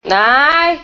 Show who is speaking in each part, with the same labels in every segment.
Speaker 1: Này.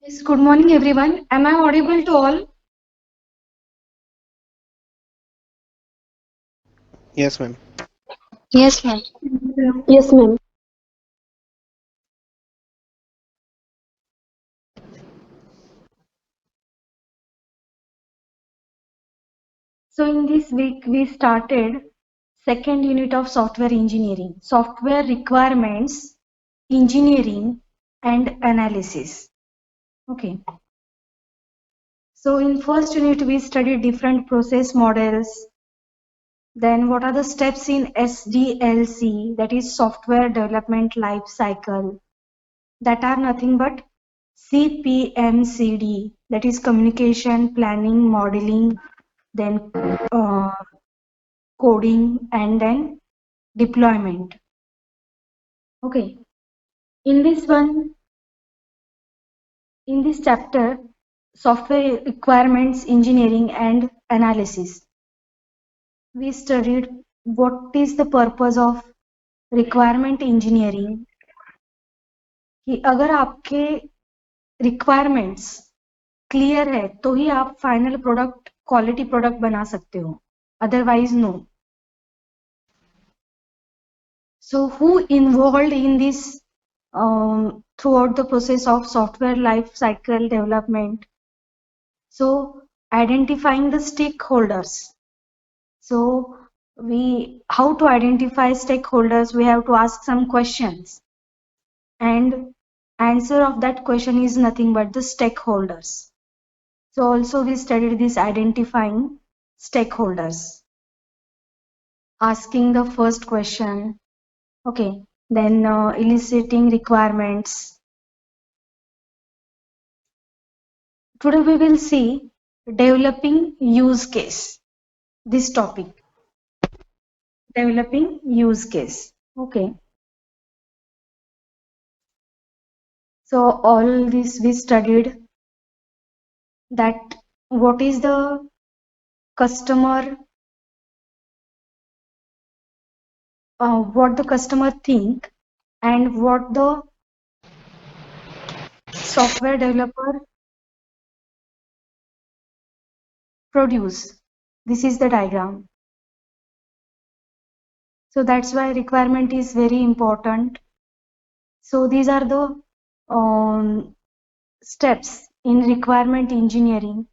Speaker 2: Yes, good morning everyone. Am I audible to all?
Speaker 3: Yes, ma'am.
Speaker 4: Yes, ma'am.
Speaker 5: Yes, ma'am.
Speaker 2: So in this week we started second unit of software engineering, software requirements, engineering and analysis. Okay. So in first unit we studied different process models. Then what are the steps in SDLC, that is software development life cycle, that are nothing but CPMCD, that is communication, planning, modeling, then coding and then deployment. Okay, in this chapter, software requirements engineering and analysis, we studied what is the purpose of requirement engineering, कि अगर आपके requirements clear है तो ही आप final product quality product बना सकते हो, otherwise no. So who involved in this throughout the process of software life cycle development. So identifying the stakeholders. So how to identify stakeholders, we have to ask some questions, and answer of that question is nothing but the stakeholders. So also we studied this identifying stakeholders, asking the first question, okay, then eliciting requirements. Today we will see developing use case, this topic, developing use case. Okay, so all this we studied, that what is the customer, what the customer think, and what the software developer produce. This is the diagram. So that's why requirement is very important. So these are the steps in requirement engineering: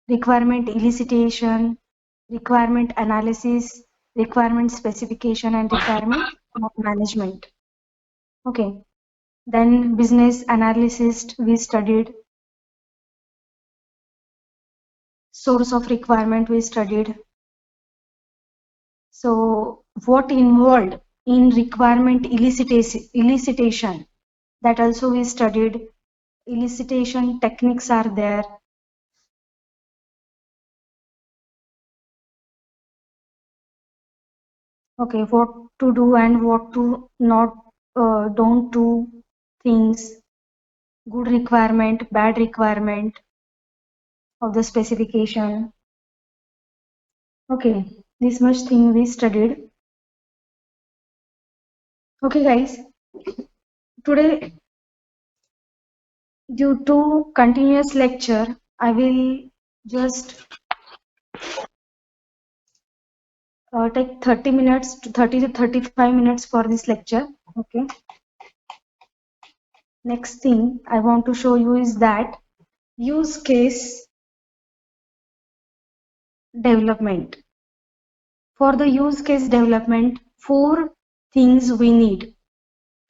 Speaker 2: requirement elicitation, requirement analysis, requirement specification, and requirement management. Okay, then business analysis we studied, source of requirement we studied. So what involved in requirement elicitation, that also we studied. Elicitation techniques are there. Okay, what to do and what to not, don't do things, good requirement, bad requirement of the specification. Okay, this much thing we studied. Okay guys, today due to continuous lecture, I will just take 30 minutes to 30 to 35 minutes for this lecture. Okay. Next thing I want to show you is that use case development. For the use case development, 4 things we need.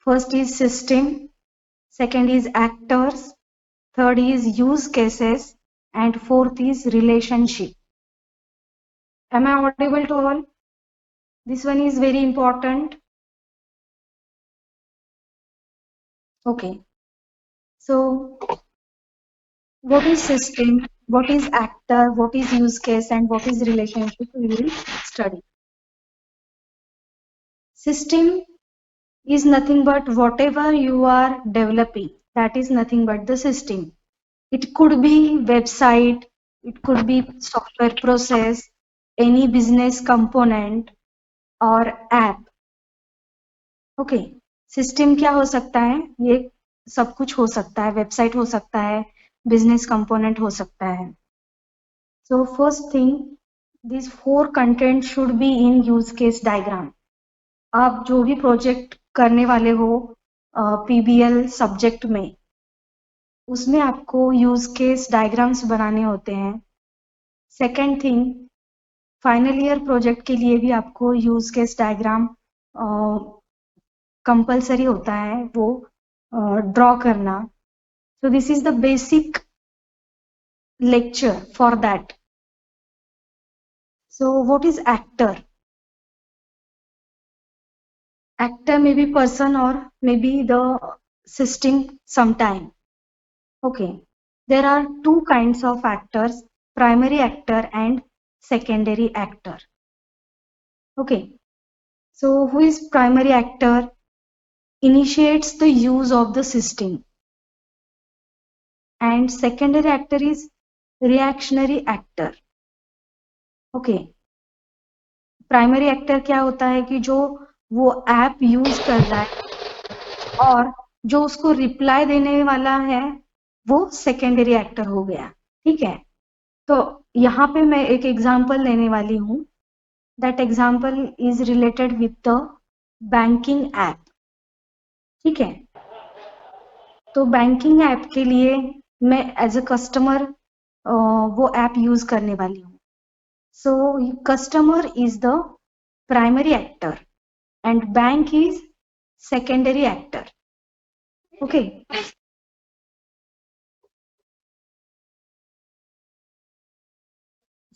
Speaker 2: First is system, second is actors, third is use cases, and fourth is relationship. Am I audible to all? This one is very important. Okay. So what is system, what is actor, what is use case, and what is relationship, we will study. System is nothing but whatever you are developing, that is nothing but the system. It could be website, it could be software process, any business component or app. Okay, system क्या हो सकता है? ये सब कुछ हो सकता है, वेबसाइट हो सकता है, बिजनेस कंपोनेंट हो सकता है. So first thing, these 4 content should be in use case diagram. आप जो भी प्रोजेक्ट करने वाले हो पीबीएल सब्जेक्ट में, उसमें आपको यूज केस डायग्राम्स बनाने होते हैं. Second thing, final year project के लिए भी आपको यूज केस डायग्राम कंपलसरी होता है वो ड्रॉ करना. सो this is the basic lecture for that. So what is actor? Actor may be person or maybe the system sometime. Okay, there are 2 kinds of actors, primary actor and secondary actor. Okay, so who is primary actor? Initiates the use of the system, and secondary actor is reactionary actor. Okay, primary actor क्या होता है कि जो वो app use कर रहा है और जो उसको रिप्लाई देने वाला है वो सेकेंडरी एक्टर हो गया. ठीक है, तो यहाँ पे मैं एक एग्जांपल लेने वाली हूँ. That example is related with the banking app. ठीक है, तो बैंकिंग ऐप के लिए मैं एज अ कस्टमर वो ऐप यूज करने वाली हूँ. So customer is the primary actor and bank is secondary actor. Okay.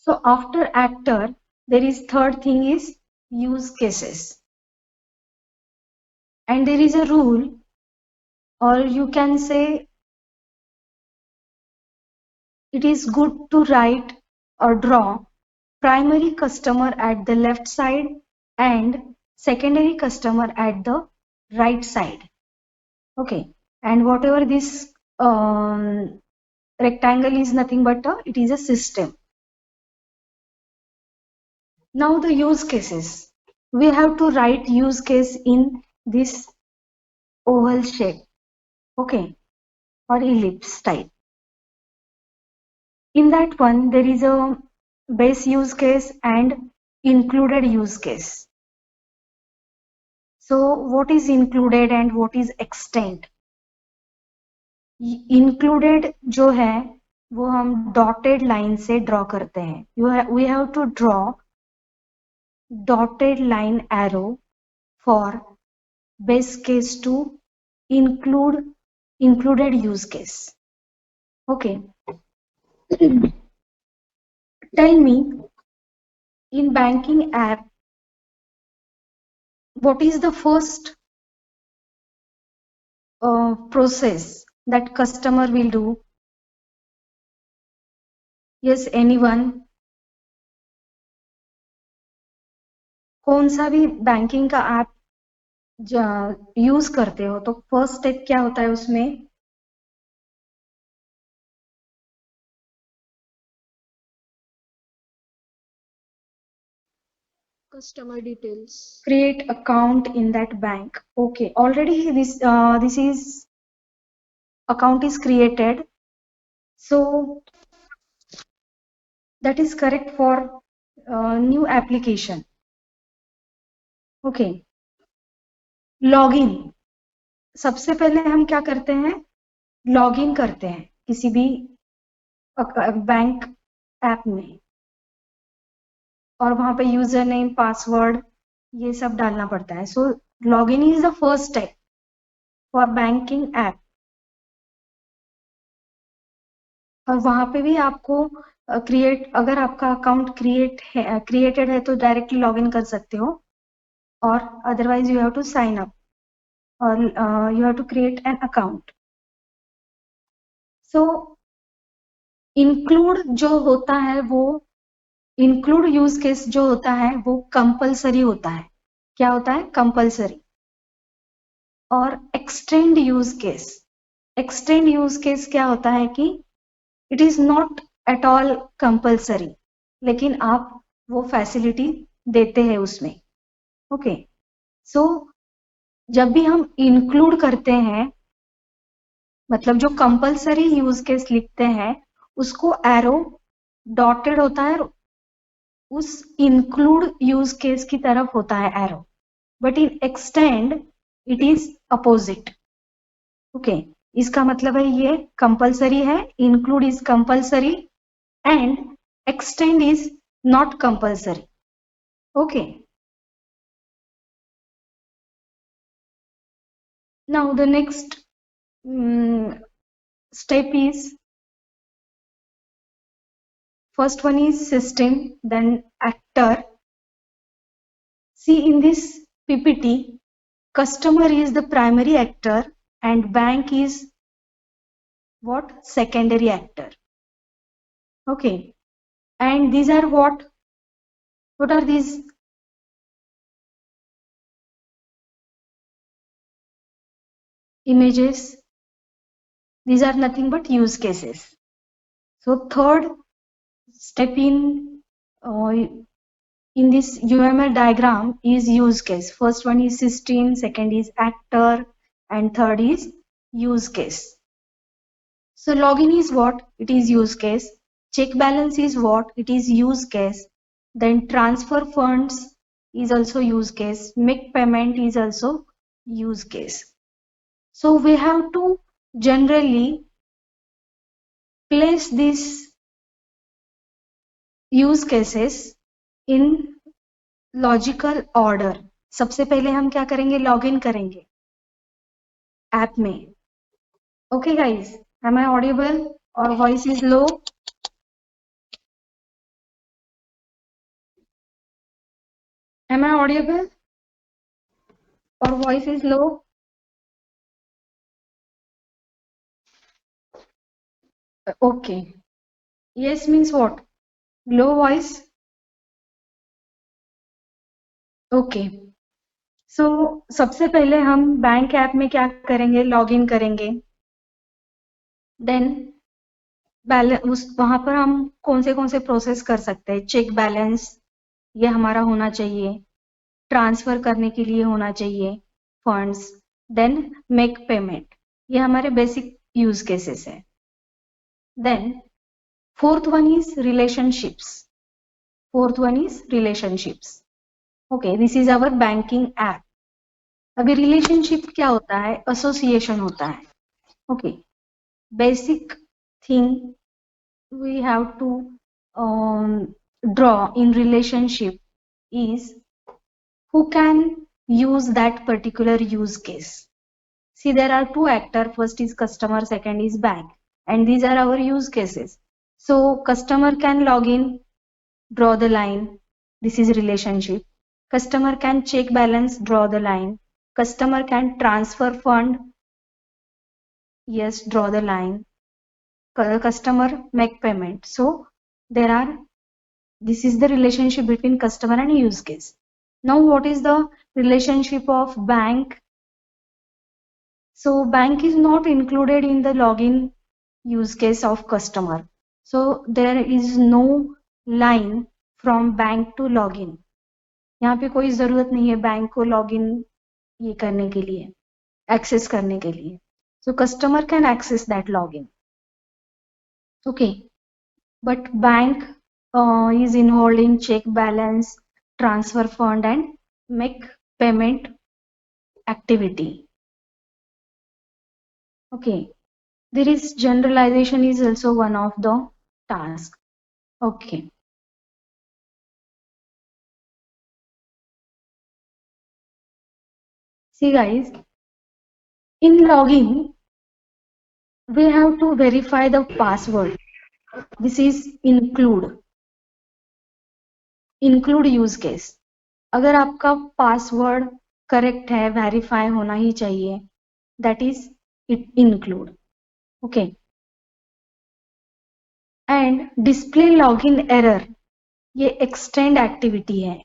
Speaker 2: So after actor, there is third thing is use cases. And there is a rule, or you can say it is good to write or draw primary customer at the left side and secondary customer at the right side. Okay. And whatever this rectangle is nothing but it is a system. Now the use cases. We have to write use case in this oval shape, okay, or ellipse type. In that one, there is a base use case and included use case. So what is included and what is extent? Included जो है वो हम dotted line से draw करते हैं. We have to draw dotted line arrow for base case to included use case. Okay. Tell me, in banking app, what is the first process that customer will do? Yes, anyone? कौन सा भी banking का app use करते हो तो first step क्या होता है उसमें?
Speaker 4: Customer details.
Speaker 2: Create account in that bank. Okay, already this is account is created, so that is correct for new application. Okay. Login. सबसे पहले हम क्या करते हैं? लॉगिन करते हैं किसी भी बैंक ऐप में और वहां पे यूजर नेम पासवर्ड ये सब डालना पड़ता है. So login is the first step for banking app. और वहां पे भी आपको अगर आपका अकाउंट क्रिएटेड है तो डायरेक्टली लॉगिन कर सकते हो और otherwise you have to sign up और you have to create an account. So include जो होता है वो इंक्लूड यूज केस जो होता है वो कंपलसरी होता है. क्या होता है? कंपलसरी. और एक्सटेंड यूज केस क्या होता है कि it is not at all compulsory, लेकिन आप वो फैसिलिटी देते हैं उसमें. ओके. सो जब भी हम इंक्लूड करते हैं, मतलब जो कंपलसरी यूज केस लिखते हैं उसको एरो डॉटेड होता है, उस इंक्लूड यूज केस की तरफ होता है arrow. But in extend it is opposite. Okay. इसका मतलब है ये कंपलसरी है, include is compulsory and extend is not compulsory. Okay. Now the next step is, first one is system, then actor. See, in this PPT, customer is the primary actor and bank is what? Secondary actor. Okay. And these are what are these? Images. These are nothing but use cases. So third step in this UML diagram is use case. First one is system, second is actor, and third is use case. So login is what? It is use case. Check balance is what? It is use case. Then transfer funds is also use case. Make payment is also use case. So we have to generally place these use cases in logical order. सबसे पहले हम क्या करेंगे, login करेंगे app में. Okay guys, am I audible or voice is low? Am I audible or voice is low? Okay. Yes means what? Low voice? Okay. So सबसे पहले हम बैंक ऐप में क्या करेंगे, लॉगिन करेंगे. देन बैलेंस, वहां पर हम कौन से प्रोसेस कर सकते हैं. चेक बैलेंस ये हमारा होना चाहिए, ट्रांसफर करने के लिए होना चाहिए फंड्स. देन मेक पेमेंट, ये हमारे बेसिक यूज केसेस है. Then fourth one is relationships. Fourth one is relationships. Okay, this is our banking app. अभी रिलेशनशिप क्या होता है, एसोसिएशन होता है. Okay, basic thing we have to draw in relationship is who can use that particular use case. See, there are two actors. First is customer, second is bank, and these are our use cases. So customer can log in, draw the line. This is relationship. Customer can check balance, draw the line. Customer can transfer fund. Yes, draw the line. Customer make payment. So this is the relationship between customer and use case. Now what is the relationship of bank? So bank is not included in the login use case of customer. So there is no line from bank to login. यहाँ पे कोई जरूरत नहीं है bank को login ये करने के लिए, एक्सेस करने के लिए. So customer can access that login. Okay, but bank is involved in check balance, transfer fund and make payment activity. Okay, there is generalization is also one of the task. Okay. See guys, in login, we have to verify the password. This is include use case. अगर आपका password correct है, verify होना ही चाहिए, that is it include. Okay. And display login error, ये extend activity है,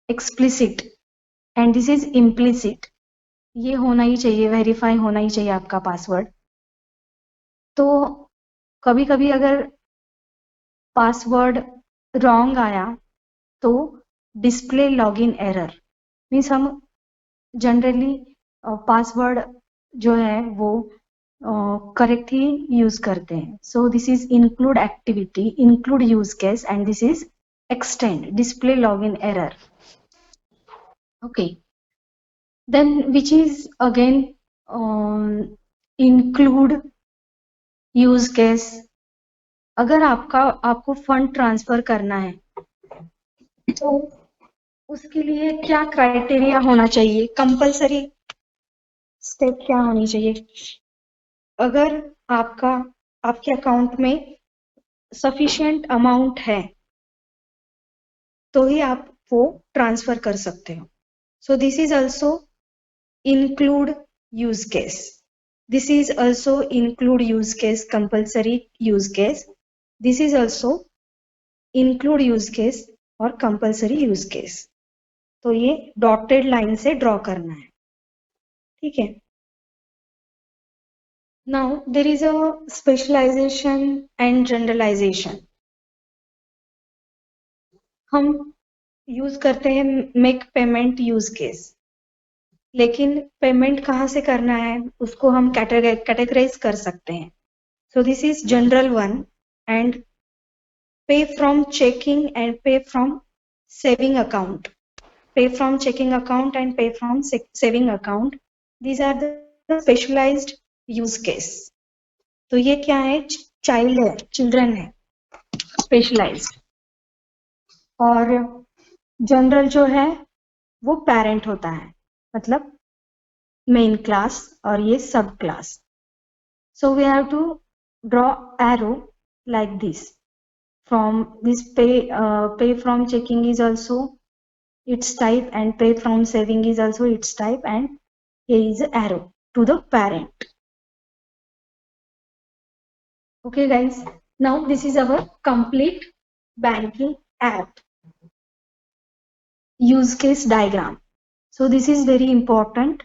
Speaker 2: explicit, and this is implicit. ये होना ही चाहिए, वेरीफाई होना ही चाहिए आपका पासवर्ड. तो कभी कभी अगर पासवर्ड रॉन्ग आया तो डिस्प्ले लॉगिन एरर मीन्स हम जनरली पासवर्ड जो है वो करेक्ट ही यूज करते हैं. So this is include activity, include use case, and this is extend display login error. Okay, then which is again include use case. अगर आपको fund transfer करना है तो उसके लिए क्या क्राइटेरिया होना चाहिए, कंपलसरी स्टेप क्या होनी चाहिए. अगर आपके अकाउंट में सफिशिएंट अमाउंट है तो ही आप वो ट्रांसफर कर सकते हो. सो this is also include use case. This is also include use case, compulsory use case. This is also include use case और compulsory use case. तो ये dotted line से draw करना है, ठीक है. Now there is a specialization and generalization. हम use करते हैं make payment use case, लेकिन पेमेंट कहाँ से करना है उसको हम कैटेगराइज कर सकते हैं. So this is general one, and pay from checking and pay from saving account. Pay from checking account and pay from saving account, these are the specialised use case. तो ये क्या है, चाइल्ड है, children है, specialised. और general जो है वो पेरेंट होता है, मतलब मेन क्लास, और ये सब class. So we have to draw arrow like this. From this pay from checking is also its type, and pay from saving is also its type, and here is arrow to the parent. Okay guys, now this is our complete banking app use case diagram. So this is very important.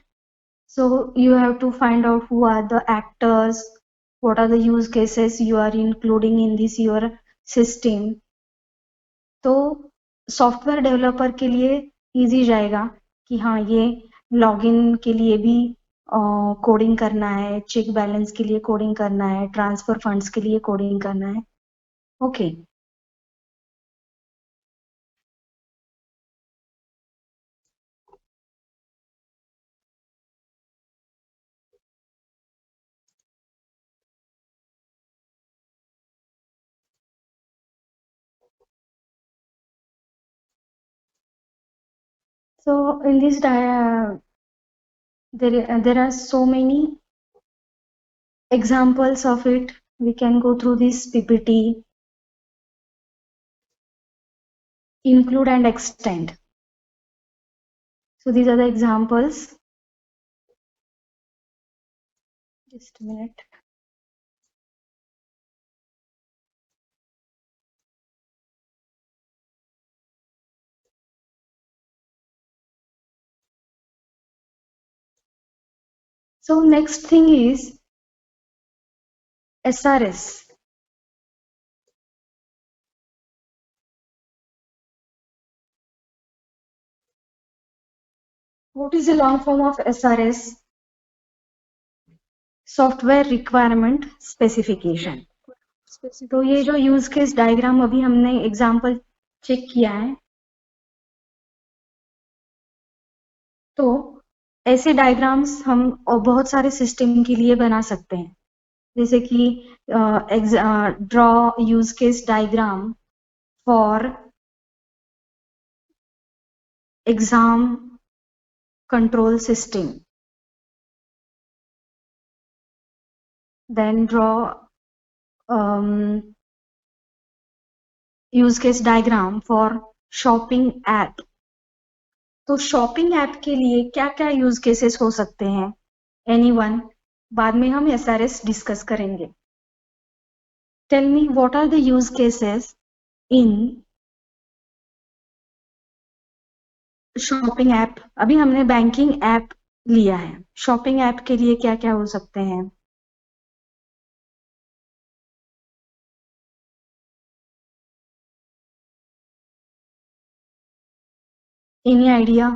Speaker 2: So you have to find out who are the actors, what are the use cases you are including in this your system. तो software developer के लिए easy जाएगा कि हाँ, ये login के लिए भी कोडिंग करना है, चेक बैलेंस के लिए कोडिंग करना है, ट्रांसफर फंड्स के लिए कोडिंग करना है. Okay. So in this there are so many examples of it. We can go through this PPT, include and extend. So these are the examples. Just a minute. So next thing is SRS. What is the long form of SRS? Software Requirement Specification. तो ये जो use case diagram अभी हमने example check किया है, तो ऐसे diagrams हम बहुत सारे सिस्टम के लिए बना सकते हैं. जैसे कि draw use case diagram for exam control system, then draw use case diagram for shopping app. तो शॉपिंग ऐप के लिए क्या क्या यूज केसेस हो सकते हैं? एनीवन? बाद में हम एसआरएस डिस्कस करेंगे. Tell me what are the use cases in shopping app. अभी हमने बैंकिंग ऐप लिया है, शॉपिंग ऐप के लिए क्या क्या हो सकते हैं? Any idea?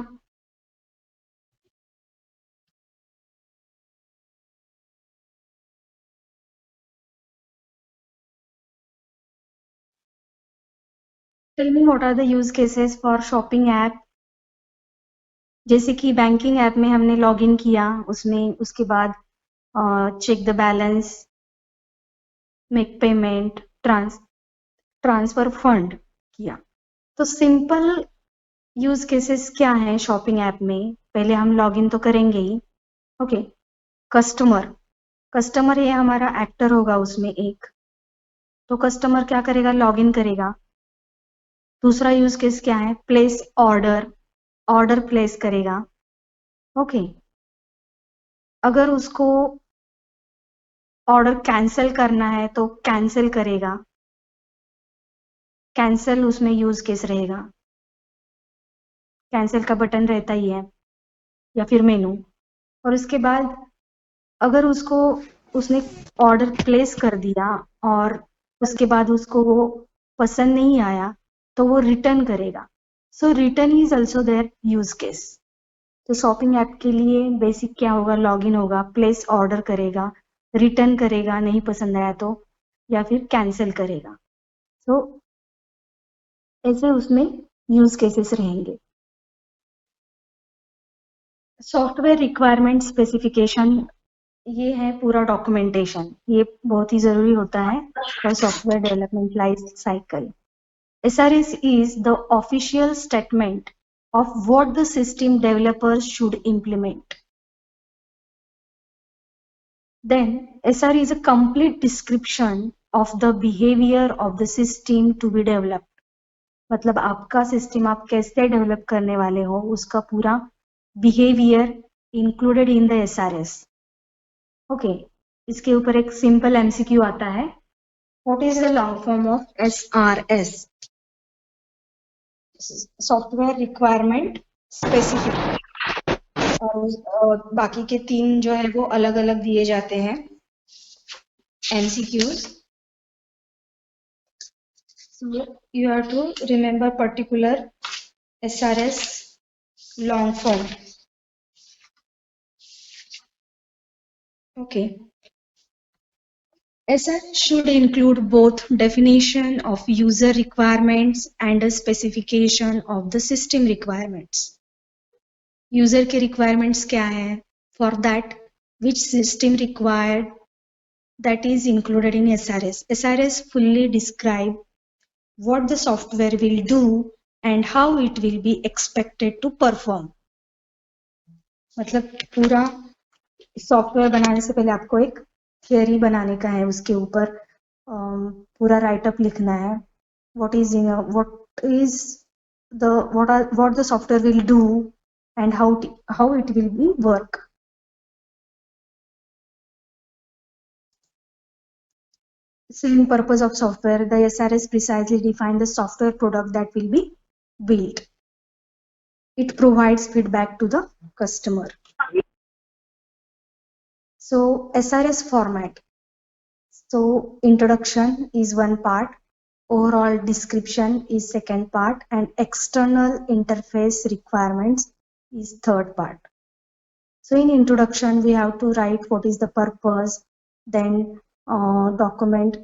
Speaker 2: Tell me what are the use cases for shopping app. जैसे कि बैंकिंग ऐप में हमने लॉगिन किया, उसमें उसके बाद check the balance, make payment, transfer fund किया. तो सिंपल यूज केसेस क्या है शॉपिंग ऐप में? पहले हम लॉगिन तो करेंगे ही. ओके. कस्टमर ये हमारा एक्टर होगा उसमें एक. तो कस्टमर क्या करेगा? लॉगिन करेगा. दूसरा यूज केस क्या है? प्लेस ऑर्डर प्लेस करेगा. ओके. अगर उसको ऑर्डर कैंसिल करना है तो कैंसिल करेगा. कैंसिल उसमें यूज केस रहेगा. कैंसिल का बटन रहता ही है, या फिर मेनू. और उसके बाद अगर उसने ऑर्डर प्लेस कर दिया और उसके बाद उसको वो पसंद नहीं आया, तो वो रिटर्न करेगा. So return is also there use case. तो शॉपिंग ऐप के लिए बेसिक क्या होगा? लॉगिन होगा, प्लेस ऑर्डर करेगा, रिटर्न करेगा नहीं पसंद आया तो, या फिर कैंसिल करेगा. तो ऐसे उसमें यूज केसेस रहेंगे. सॉफ्टवेयर रिक्वायरमेंट स्पेसिफिकेशन ये है पूरा डॉक्यूमेंटेशन, ये बहुत ही जरूरी होता है for software development life cycle. SRS is the official statement of what the system developers should implement. Then SR is a complete description of the behavior of the system to be developed. मतलब आपका system आप कैसे develop करने वाले हो उसका पूरा behaviour included in the SRS. Okay, इसके ऊपर एक सिंपल MCQ आता है. What is the long form of SRS? Software requirement specific. और बाकी के 3 जो है वो अलग अलग दिए जाते हैं MCQs. So you have to remember particular SRS long form. Okay. SRS should include both definition of user requirements and a specification of the system requirements. User के requirements क्या है? For that, which system required, that is included in SRS. SRS fully describe what the software will do and how it will be expected to perform. मतलब पूरा software बनाने से पहले आपको एक थियरी बनाने का है, उसके ऊपर पूरा राइटअप लिखना है. what is what the software will do and how it will be work. Same purpose of software, the SRS precisely define the software product that will be built. It provides feedback to the customer. So SRS format. So introduction is one part, overall description is second part, and external interface requirements is third part. So in introduction, we have to write what is the purpose, then document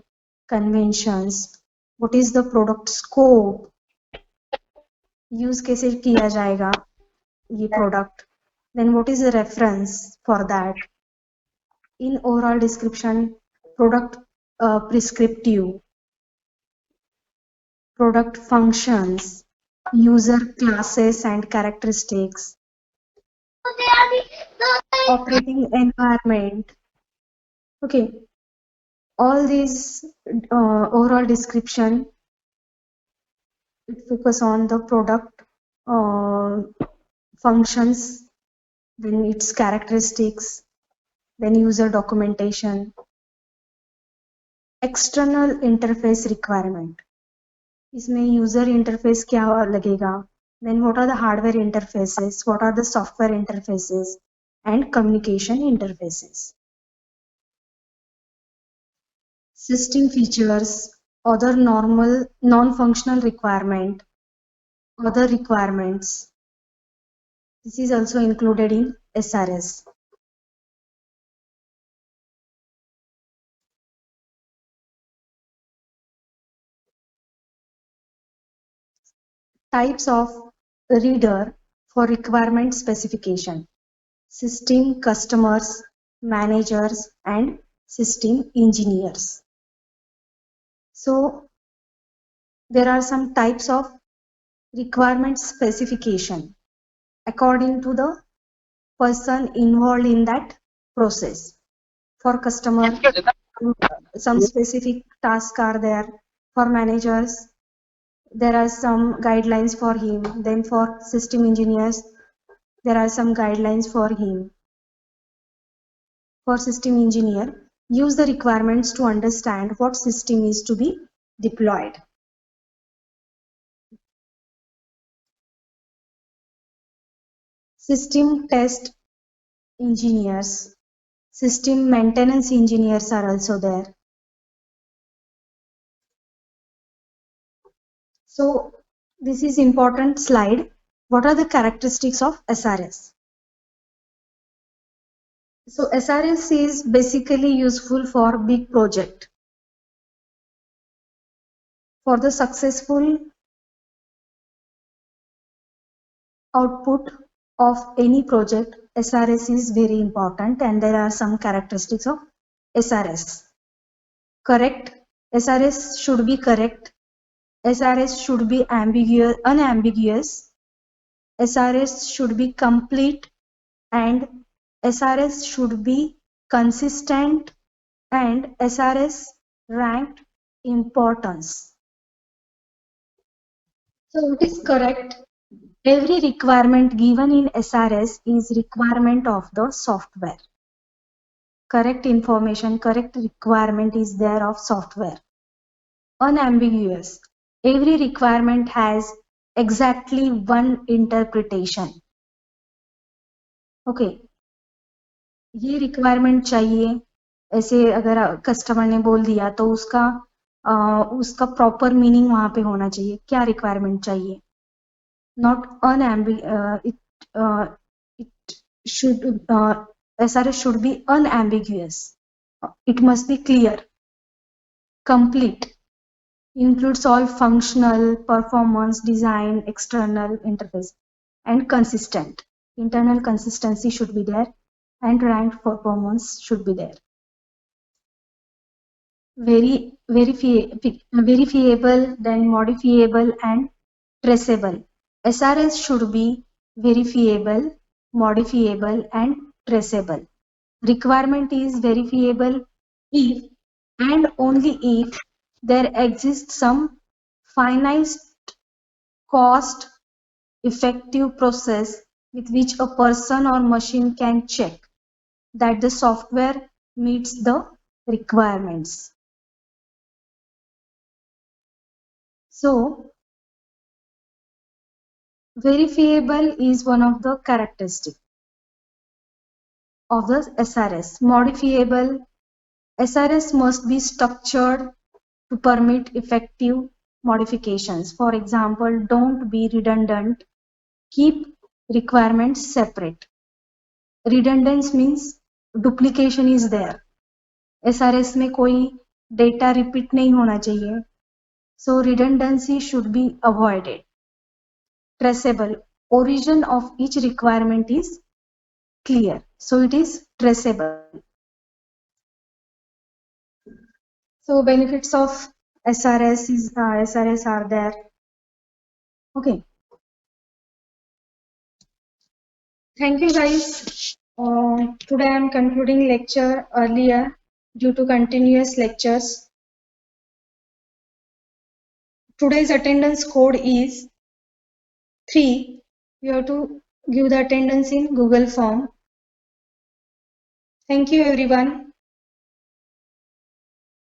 Speaker 2: conventions, what is the product scope, use कैसे किया जाएगा ये product, then what is the reference for that. In overall description, product prescriptive, product functions, user classes and characteristics, operating environment. Okay, all these overall description, it focus on the product functions, then its characteristics, then user documentation, external interface requirement. इसमें user interface क्या लगेगा, then what are the hardware interfaces, what are the software interfaces and communication interfaces. System features, other normal non-functional requirement, other requirements. This is also included in SRS. Types of reader for requirement specification: system customers, managers, and system engineers. So there are some types of requirement specification according to the person involved in that process. For customer, some specific tasks are there. For managers, there are some guidelines for him. Then for system engineers, there are some guidelines for him. For system engineer, use the requirements to understand what system is to be deployed. System test engineers, system maintenance engineers are also there. So this is important slide. What are the characteristics of SRS? So SRS is basically useful for big project. For the successful output of any project, SRS is very important, and there are some characteristics of SRS. Correct. SRS should be correct. SRS should be unambiguous. SRS should be complete, and SRS should be consistent, and SRS ranked importance. So it is correct. Every requirement given in SRS is requirement of the software. Correct information, correct requirement is there of software. Unambiguous. Every requirement has exactly one interpretation. Okay. ये requirement चाहिए, ऐसे अगर customer ने बोल दिया तो उसका proper meaning वहां पे होना चाहिए. क्या रिक्वायरमेंट चाहिए? Not it should SRS should be unambiguous. It must be clear, complete, includes all functional, performance, design, external interface, and consistent. Internal consistency should be there, and ranked performance should be there. Verifiable, then modifiable, and traceable. SRS should be verifiable, modifiable, and traceable. Requirement is verifiable if and only if there exists some finite cost effective process with which a person or machine can check that the software meets the requirements. So, verifiable is one of the characteristics of the SRS. Modifiable, SRS must be structured to permit effective modifications. For example, don't be redundant. Keep requirements separate. Redundance means duplication is there. SRS में कोई data repeat नहीं होना चाहिए. So redundancy should be avoided. Traceable. Origin of each requirement is clear. So it is traceable. So benefits of SRS are there. Okay. Thank you guys. Today I am concluding lecture earlier due to continuous lectures. Today's attendance code is 3. You have to give the attendance in Google form. Thank you everyone.